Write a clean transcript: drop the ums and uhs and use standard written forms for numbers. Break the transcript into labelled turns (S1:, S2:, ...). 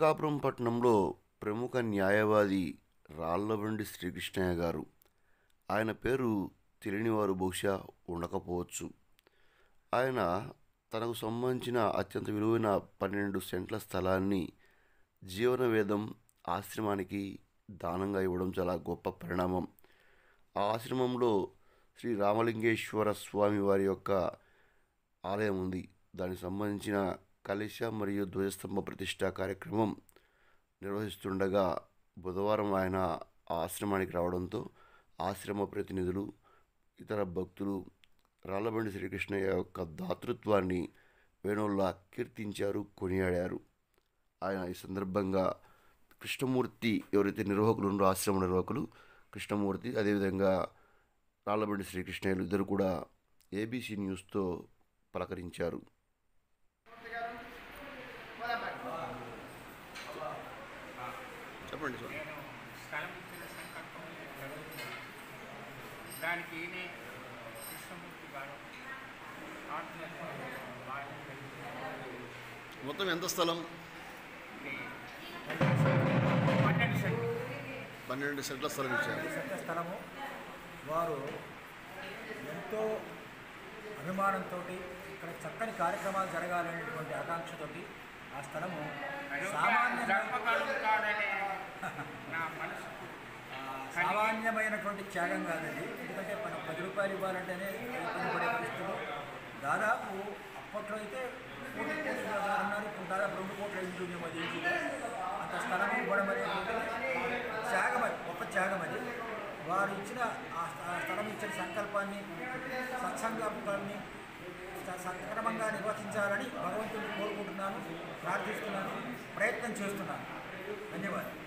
S1: మార్కాపురం పట్టణంలో ప్రముఖ న్యాయవాది రాళ్లబండి శ్రీకృష్ణయ్య గారు. ఆయన పేరు తెలియని వారు బహుశా ఉండకపోవచ్చు. ఆయన తనకు సంబంధించిన అత్యంత విలువైన 12 సెంట్ల స్థలాన్ని జీవనవేదం ఆశ్రమానికి దానంగా ఇవ్వడం చాలా గొప్ప పరిణామం. ఆ ఆశ్రమంలో శ్రీ రామలింగేశ్వర స్వామి వారి యొక్క ఆలయం ఉంది. దానికి సంబంధించిన కలశ మరియు ధ్వజస్తంభ ప్రతిష్ఠా కార్యక్రమం నిర్వహిస్తుండగా బుధవారం ఆయన ఆ ఆశ్రమానికి రావడంతో ఆశ్రమ ప్రతినిధులు, ఇతర భక్తులు రాళ్లబండి శ్రీకృష్ణయ్య యొక్క దాతృత్వాన్ని వేణుల్లా కీర్తించారు, కొనియాడారు. ఆయన ఈ సందర్భంగా కృష్ణమూర్తి, ఎవరైతే నిర్వాహకులు ఉన్నారో ఆశ్రమ నిర్వాహకులు కృష్ణమూర్తి, అదేవిధంగా రాళ్లబండి శ్రీకృష్ణయ్యలు ఇద్దరు కూడా ఏబీసీ న్యూస్తో పలకరించారు. చెప్పండి సార్.
S2: నేను స్థలం ఇచ్చిన సంకల్పం జరుగుతుంది. దానికి ఈయనే కృష్ణమూర్తి గారు
S1: మొత్తం ఎంత స్థలం? 12 సెంట్ల స్థలం ఇచ్చారు.
S3: స్థలము వారు ఎంతో అభిమానంతో ఇక్కడ చక్కని కార్యక్రమాలు జరగాలనేటువంటి ఆకాంక్షతోటి ఆ స్థలము సామాన్యమైనటువంటి త్యాగం కాదండి. ఎందుకంటే మనం 10 రూపాయలు ఇవ్వాలంటేనే పడే పరిస్థితులు. దాదాపు అప్పట్లో అయితే 1 కోటి అన్నారు, ఇప్పుడు దాదాపు 2 కోట్ల ఇంటి మధ్య అంత స్థలం ఇవ్వడం అనేటువంటి త్యాగం, గొప్ప త్యాగం అది. వారు ఇచ్చిన ఆ స్థలం ఇచ్చిన సంకల్పాన్ని, సత్సంకల్పాన్ని సక్రమంగా నిర్వహించాలని భగవంతుడిని కోరుకుంటున్నాను, ప్రార్థిస్తున్నాను, ప్రయత్నం చేస్తున్నాను. ధన్యవాదాలు.